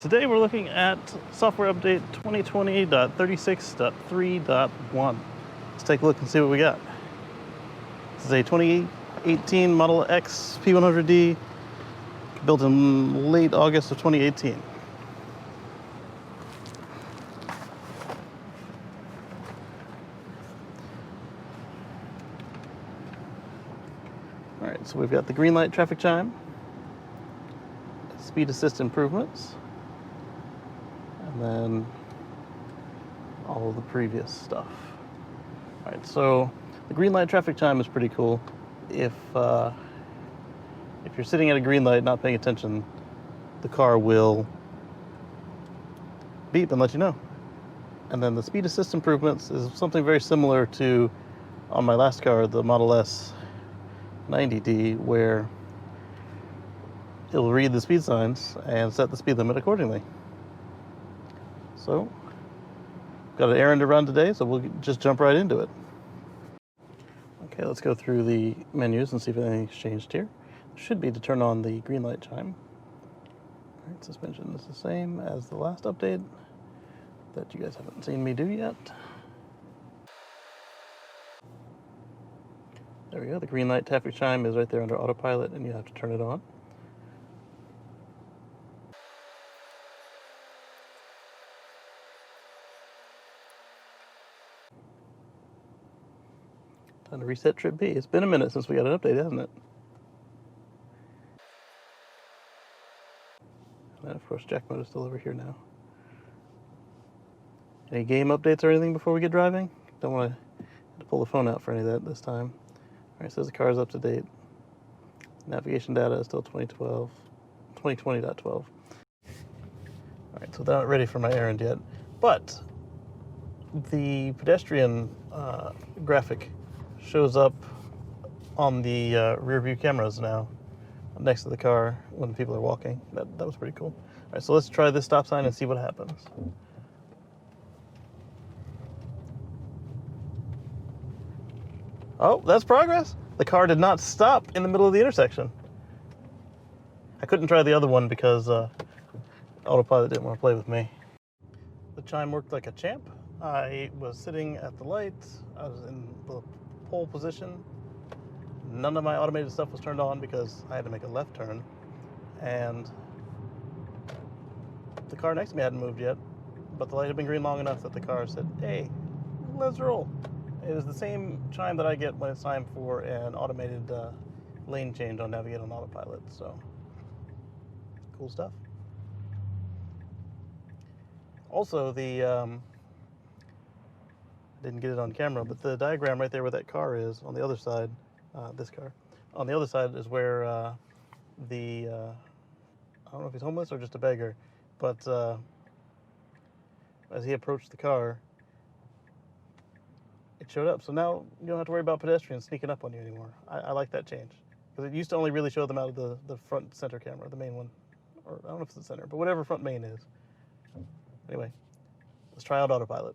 Today we're looking at software update 2020.36.3.1. Let's take a look and see what we got. This is a 2018 Model X P100D built in late August of 2018. All right, so we've got the green light traffic chime, speed assist improvements, and then all of the previous stuff. All right, so the green light traffic chime is pretty cool. If you're sitting at a green light not paying attention, the car will beep and let you know. And then the speed assist improvements is something very similar to on my last car, the Model S 90D, where it'll read the speed signs and set the speed limit accordingly. So, got an errand to run today, so we'll just jump right into it. Okay, let's go through the menus and see if anything's changed here. It should be to turn on the green light chime. All right, suspension is the same as the last update that you guys haven't seen me do yet. There we go, the green light traffic chime is right there under Autopilot, and you have to turn it on. Time to reset trip B. It's been a minute since we got an update, hasn't it? And of course, jack mode is still over here now. Any game updates or anything before we get driving? Don't want to pull the phone out for any of that this time. All right, says the car is up to date. Navigation data is still 2020.12. All right, so they're not ready for my errand yet, but the pedestrian graphic shows up on the rear view cameras now next to the car when people are walking. That was pretty cool. All right, so let's try this stop sign and see what happens. Oh, that's progress. The car did not stop in the middle of the intersection. I couldn't try the other one because Autopilot didn't want to play with me. The chime worked like a champ. I was sitting at the light. I was in the pole position. None of my automated stuff was turned on because I had to make a left turn. And the car next to me hadn't moved yet, but the light had been green long enough that the car said, hey, let's roll. It is the same chime that I get when it's time for an automated lane change on Navigate on Autopilot, so cool stuff. Also, the I didn't get it on camera, but the diagram right there where that car is on the other side, this car, on the other side is where I don't know if he's homeless or just a beggar, but as he approached the car, it showed up. So now you don't have to worry about pedestrians sneaking up on you anymore. I like that change, because it used to only really show them out of the front center camera, the main one, or I don't know if it's the center, but whatever front main is. Anyway, let's try out Autopilot.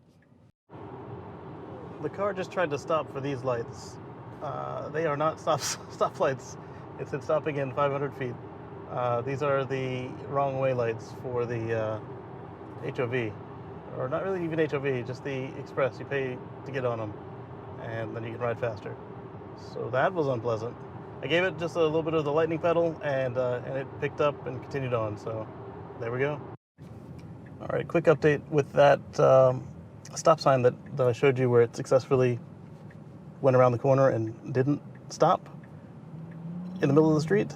The car just tried to stop for these lights. They are not stop lights. It said stopping in 500 feet. These are the wrong way lights for the HOV. Or not really even HOV, just the express. You pay to get on them, and then you can ride faster. So that was unpleasant. I gave it just a little bit of the lightning pedal, and it picked up and continued on, so there we go. All right, quick update with that stop sign that I showed you where it successfully went around the corner and didn't stop in the middle of the street.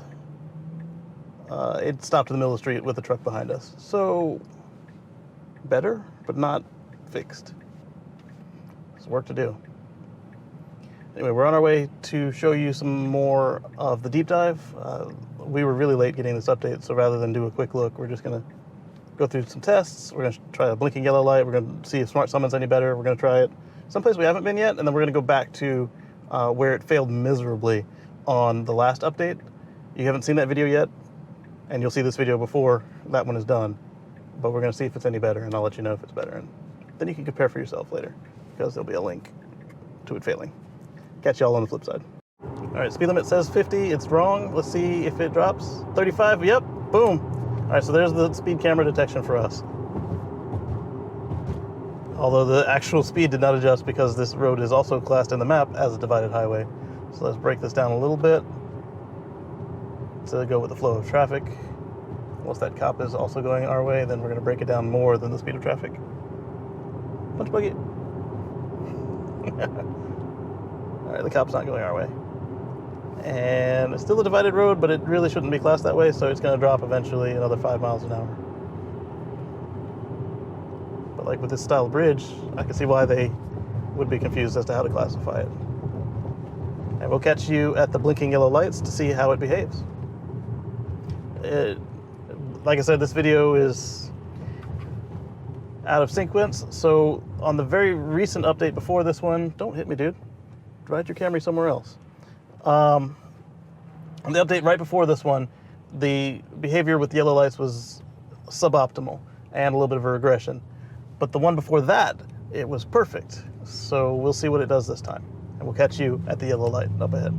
It stopped in the middle of the street with a truck behind us. So better, but not fixed. There's work to do. Anyway, we're on our way to show you some more of the deep dive. We were really late getting this update, so rather than do a quick look, we're just going to go through some tests. We're going to try a blinking yellow light. We're going to see if Smart Summon's any better. We're going to try it someplace we haven't been yet, and then we're going to go back to where it failed miserably on the last update. You haven't seen that video yet, and you'll see this video before that one is done. But we're going to see if it's any better, and I'll let you know if it's better. And then you can compare for yourself later, because there'll be a link to it failing. Catch y'all on the flip side. All right, speed limit says 50. It's wrong. Let's see if it drops. 35. Yep. Boom. All right, so there's the speed camera detection for us. Although the actual speed did not adjust because this road is also classed in the map as a divided highway. So let's break this down a little bit to go with the flow of traffic. Once that cop is also going our way, then we're going to break it down more than the speed of traffic. Punch buggy. All right, the cop's not going our way. And it's still a divided road, but it really shouldn't be classed that way, so it's going to drop eventually another 5 miles an hour. But like with this style bridge, I can see why they would be confused as to how to classify it. And we'll catch you at the blinking yellow lights to see how it behaves. Like I said, this video is out of sequence, so on the very recent update before this one, don't hit me, dude. Ride your Camry somewhere else. On the update right before this one, the behavior with yellow lights was suboptimal and a little bit of a regression. But the one before that, it was perfect. So we'll see what it does this time. And we'll catch you at the yellow light up ahead.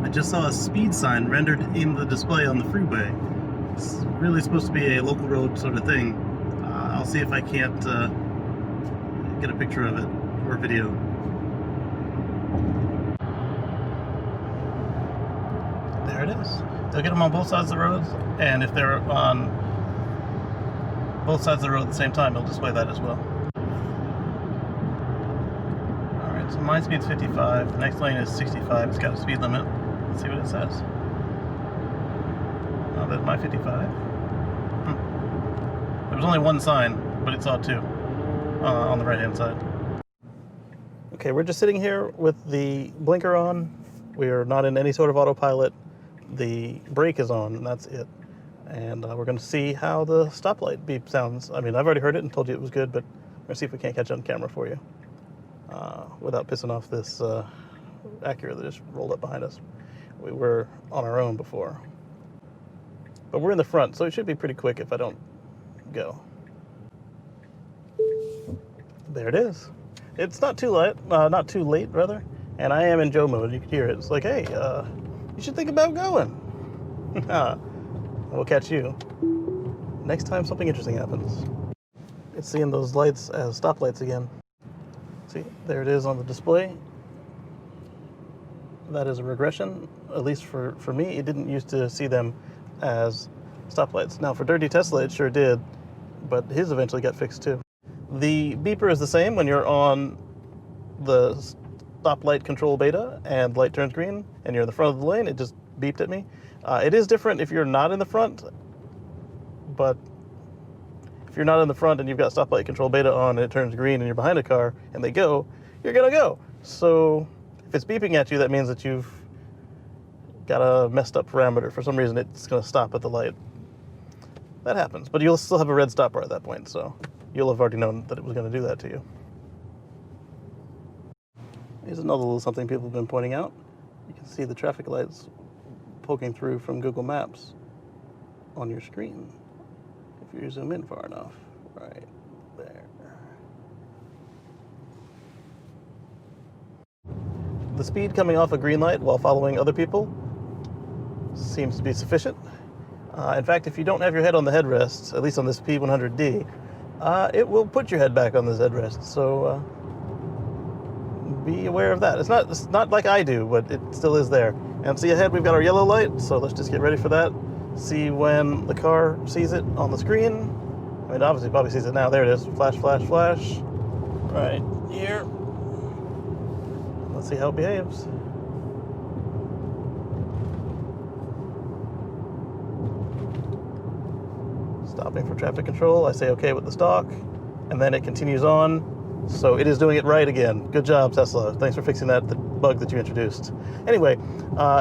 I just saw a speed sign rendered in the display on the freeway. It's really supposed to be a local road sort of thing. I'll see if I can't get a picture of it or video. There it is. They'll get them on both sides of the roads, and if they're on both sides of the road at the same time, it'll display that as well. Alright, so my speed's 55, the next lane is 65, it's got a speed limit. Let's see what it says. Oh, that's my 55. There was only one sign, but it saw two on the right hand side. Okay, we're just sitting here with the blinker on. We are not in any sort of autopilot. The brake is on, and that's it. And we're going to see how the stoplight beep sounds. I mean, I've already heard it and told you it was good, but we're going to see if we can't catch it on camera for you without pissing off this Acura that just rolled up behind us. We were on our own before. But we're in the front, so it should be pretty quick if I don't go. There it is. It's not too late, rather. And I am in Joe mode. You can hear it. It's like, hey, you should think about going. We'll catch you next time something interesting happens. It's seeing those lights as stoplights again. See, there it is on the display. That is a regression. At least for me, it didn't used to see them as stoplights. Now, for Dirty Tesla, it sure did, but his eventually got fixed too. The beeper is the same when you're on the stoplight control beta and light turns green and you're in the front of the lane. It just beeped at me. It is different if you're not in the front, but if you're not in the front and you've got stoplight control beta on and it turns green and you're behind a car and they go, you're gonna go. So if it's beeping at you, that means that you've got a messed up parameter. For some reason, it's gonna stop at the light. That happens, but you'll still have a red stop bar at that point, so you'll have already known that it was gonna do that to you. Here's another little something people have been pointing out. You can see the traffic lights poking through from Google Maps on your screen if you zoom in far enough. Right there. The speed coming off a green light while following other people seems to be sufficient. In fact, if you don't have your head on the headrest, at least on this P100D, it will put your head back on this headrest. So be aware of that. It's not like I do, but it still is there. And see ahead, we've got our yellow light, so let's just get ready for that. See when the car sees it on the screen. I mean, obviously, probably sees it now. There it is. Flash, flash, flash. Right here. Let's see how it behaves. Stopping for traffic control. I say okay with the stalk, and then it continues on. So it is doing it right again. Good job, Tesla. Thanks for fixing the bug that you introduced. Anyway,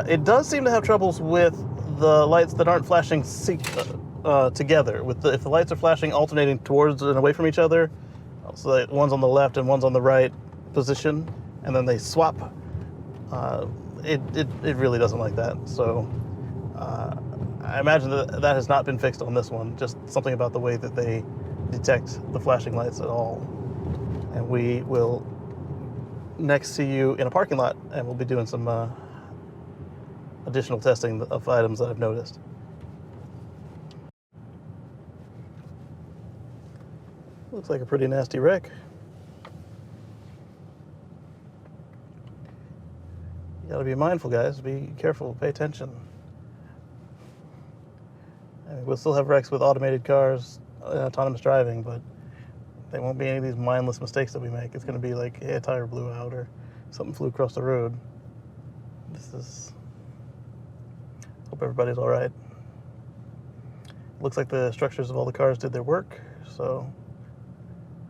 it does seem to have troubles with the lights that aren't flashing together. If the lights are flashing alternating towards and away from each other, so that one's on the left and one's on the right position, and then they swap, it really doesn't like that. So I imagine that has not been fixed on this one. Just something about the way that they detect the flashing lights at all. And we will next see you in a parking lot, and we'll be doing some additional testing of items that I've noticed. Looks like a pretty nasty wreck. You gotta be mindful, guys. Be careful, pay attention. I mean, we'll still have wrecks with automated cars, autonomous driving, but they won't be any of these mindless mistakes that we make. It's gonna be like, hey, a tire blew out or something flew across the road. Hope everybody's all right. Looks like the structures of all the cars did their work, so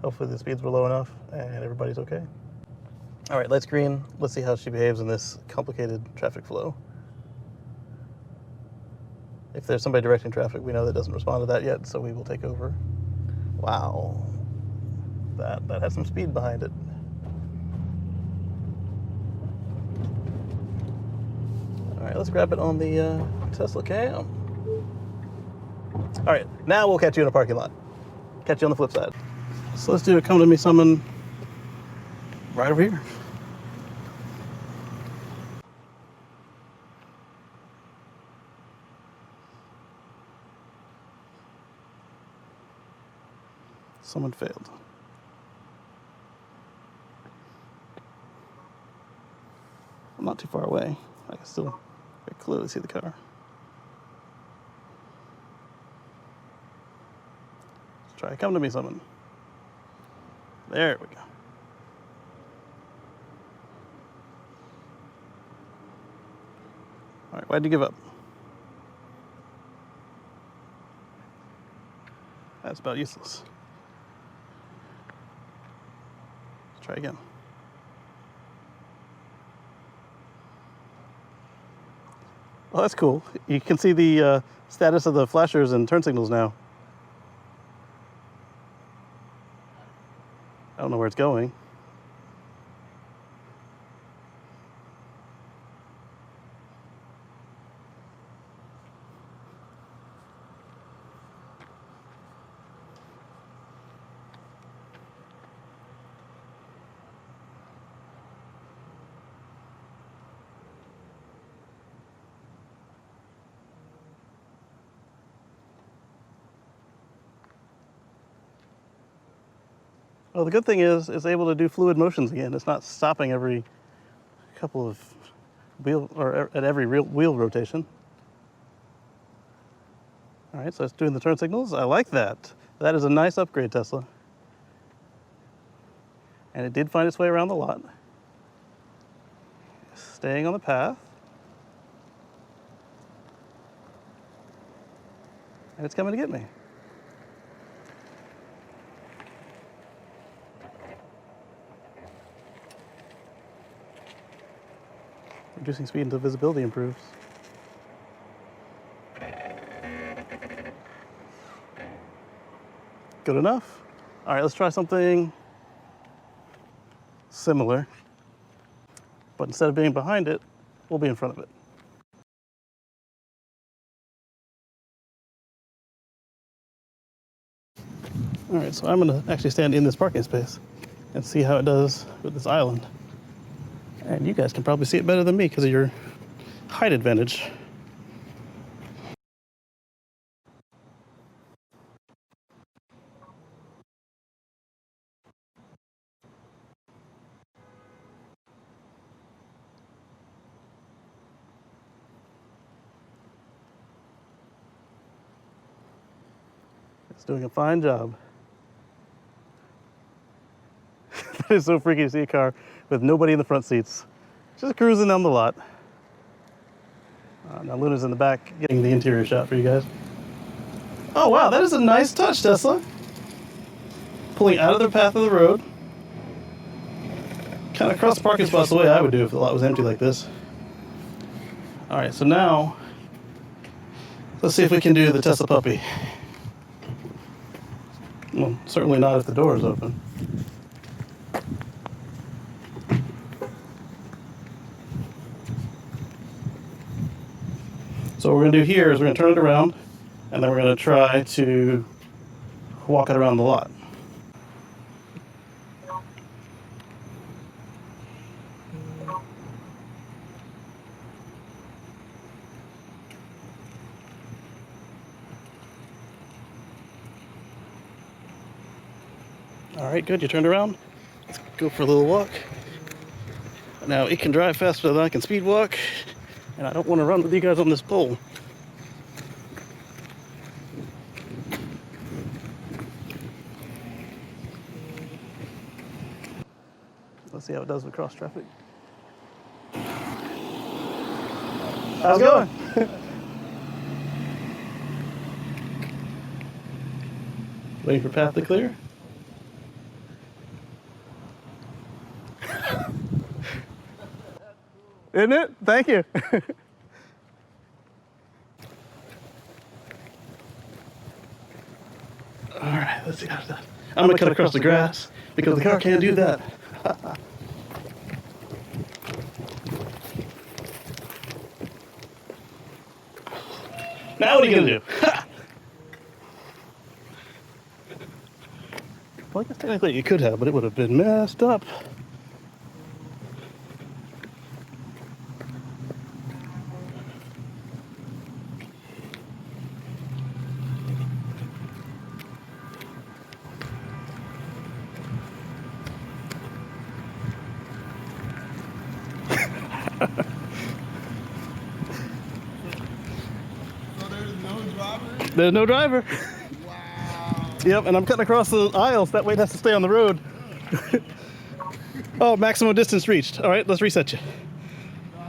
hopefully the speeds were low enough and everybody's okay. All right, light's green. Let's see how she behaves in this complicated traffic flow. If there's somebody directing traffic, we know that doesn't respond to that yet, so we will take over. Wow, that has some speed behind it. All right, let's grab it on the Tesla cam. All right, now we'll catch you in a parking lot. Catch you on the flip side. So let's do a come to me summon right over here. Someone failed. I'm not too far away. I can still very clearly see the car. Let's try come to me summon. There we go. All right, why'd you give up? That's about useless. Let's try again. Oh, that's cool. You can see the status of the flashers and turn signals now. I don't know where it's going. Well, the good thing is it's able to do fluid motions again. It's not stopping every couple of wheel or at every wheel rotation. All right, so it's doing the turn signals. I like that. That is a nice upgrade, Tesla. And it did find its way around the lot. Staying on the path. And it's coming to get me. Reducing speed until visibility improves. Good enough. All right, let's try something similar. But instead of being behind it, we'll be in front of it. All right, so I'm gonna actually stand in this parking space and see how it does with this island. And you guys can probably see it better than me because of your height advantage. It's doing a fine job. That is so freaky to see a car with nobody in the front seats. Just cruising down the lot. Now Luna's in the back getting the interior shot for you guys. Oh wow, that is a nice touch, Tesla. Pulling out of the path of the road. Kind of cross the parking spots the way I would do if the lot was empty like this. All right, so now let's see if we can do the Tesla puppy. Well, certainly not if the door is open. So what we're going to do here is we're going to turn it around, and then we're going to try to walk it around the lot. All right, good. You turned around. Let's go for a little walk. Now, it can drive faster than I can speed walk, and I don't want to run with you guys on this pole. Let's see how it does with cross traffic. How's it going? Waiting for path to clear. Isn't it? Thank you. All right, let's see how it's done. I'm gonna cut across the grass because the car can't do that. Now what are you gonna do? Well, I guess technically you could have, but it would have been messed up. There's no driver. Wow. Yep, and I'm cutting across the aisles. That way it has to stay on the road. Oh, maximum distance reached. All right, let's reset you. No, I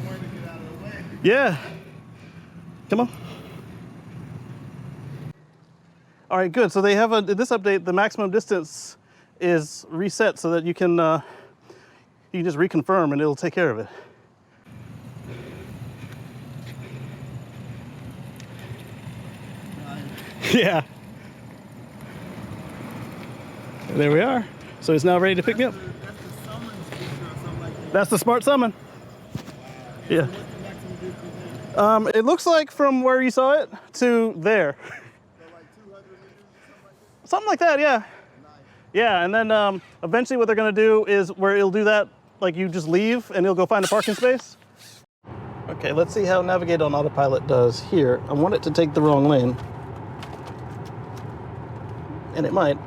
wanted to get out of the way. Yeah. Come on. All right, good. So they have in this update, the maximum distance is reset so that you can just reconfirm and it'll take care of it. Yeah. There we are. So it's now ready to pick me up. That's the summons feature or something like that. That's the smart summon. Wow. Yeah. So what's the maximum distance? It looks like from where you saw it to there. So like 200 meters or something like that? Something like that, yeah. Nice. Yeah, and then eventually what they're gonna do is where it'll do that, like you just leave and it'll go find a parking space. Okay, let's see how Navigate on Autopilot does here. I want it to take the wrong lane. And it might.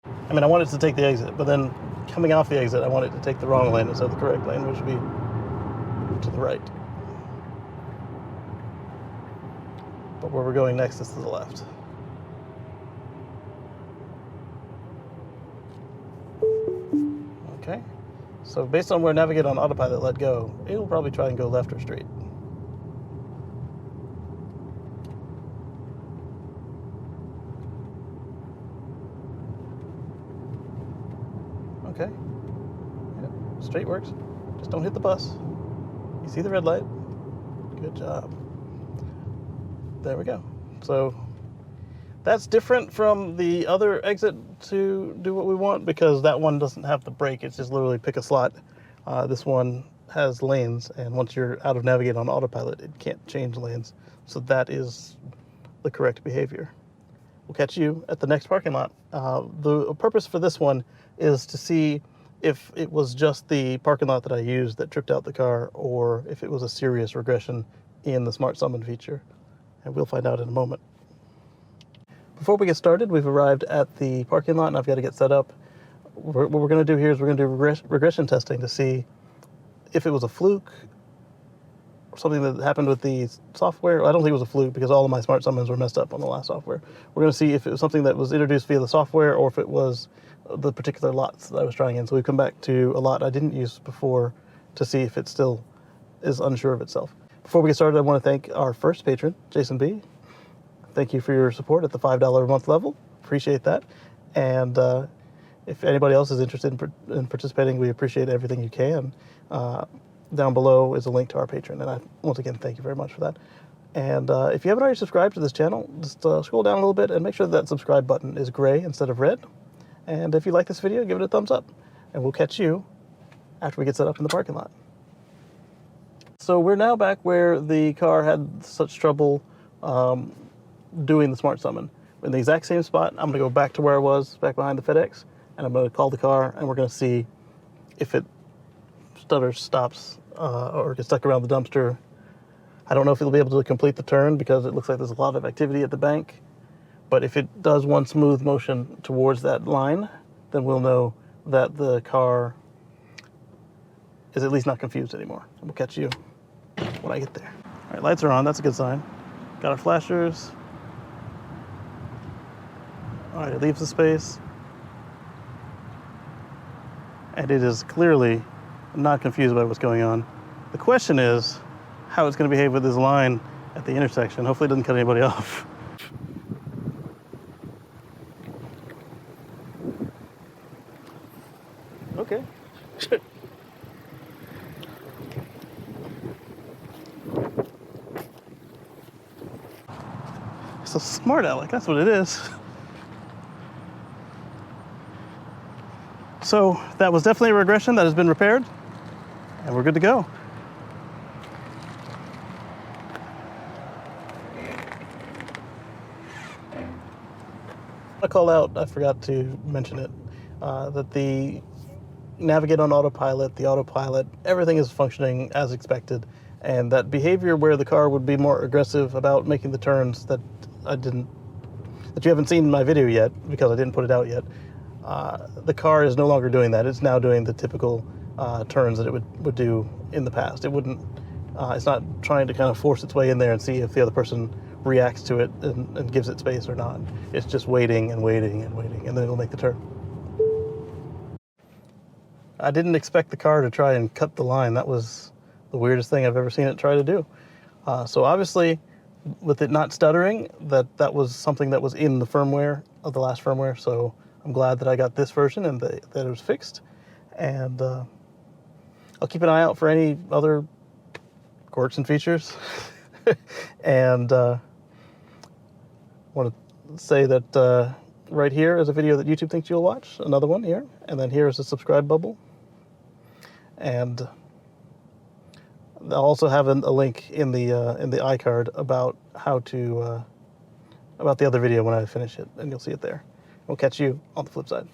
I mean, I want it to take the exit, but then coming off the exit, I want it to take the wrong lane instead of the correct lane, which would be to the right. But where we're going next is to the left. Okay, so based on where Navigate on Autopilot let go, it'll probably try and go left or straight. Okay, yep. Straight works. Just don't hit the bus. You see the red light? Good job. There we go. So that's different from the other exit to do what we want because that one doesn't have the brake. It's just literally pick a slot. This one has lanes, and once you're out of Navigate on Autopilot, it can't change lanes. So that is the correct behavior. We'll catch you at the next parking lot. The purpose for this one is to see if it was just the parking lot that I used that tripped out the car or if it was a serious regression in the Smart Summon feature. And we'll find out in a moment. Before we get started, we've arrived at the parking lot and I've got to get set up. What we're going to do here is we're going to do regression testing to see if it was a fluke or something that happened with the software. I don't think it was a fluke because all of my Smart Summons were messed up on the last software. We're going to see if it was something that was introduced via the software or if it was the particular lots that I was trying in. So we've come back to a lot I didn't use before to see if it still is unsure of itself. Before we get started, I want to thank our first patron, Jason B. Thank you for your support at the $5 a month level. Appreciate that. And if anybody else is interested in participating, we appreciate everything you can. Down below is a link to our Patreon. And once again, thank you very much for that. And if you haven't already subscribed to this channel, just scroll down a little bit and make sure that subscribe button is gray instead of red. And if you like this video, give it a thumbs up. And we'll catch you after we get set up in the parking lot. So we're now back where the car had such trouble doing the Smart Summon. We're in the exact same spot. I'm going to go back to where I was, back behind the FedEx, and I'm going to call the car, and we're going to see if it stutters, stops, or gets stuck around the dumpster. I don't know if it'll be able to complete the turn because it looks like there's a lot of activity at the bank, But if it does one smooth motion towards that line, then we'll know that the car is at least not confused anymore. We'll catch you when I get there. All right, lights are on, that's a good sign. Got our flashers. All right, it leaves the space. And it is clearly not confused by what's going on. The question is how it's going to behave with this line at the intersection. Hopefully it doesn't cut anybody off. Okay. It's a smart aleck, that's what it is. So that was definitely a regression that has been repaired, and we're good to go. I call out, I forgot to mention it, that the Navigate on Autopilot, the Autopilot, everything is functioning as expected, and that behavior where the car would be more aggressive about making the turns that you haven't seen in my video yet because I didn't put it out yet. The car is no longer doing that. It's now doing the typical turns that it would do in the past. It wouldn't. It's not trying to kind of force its way in there and see if the other person reacts to it and gives it space or not. It's just waiting and waiting and waiting, and then it'll make the turn. I didn't expect the car to try and cut the line. That was the weirdest thing I've ever seen it try to do. So obviously, with it not stuttering, that was something that was in the firmware of the last firmware. So I'm glad that I got this version and that it was fixed. And I'll keep an eye out for any other quirks and features. And want to say that right here is a video that YouTube thinks you'll watch. Another one here. And then here is a subscribe bubble. And I'll also have a link in the iCard about how to about the other video when I finish it, and you'll see it there. We'll catch you on the flip side.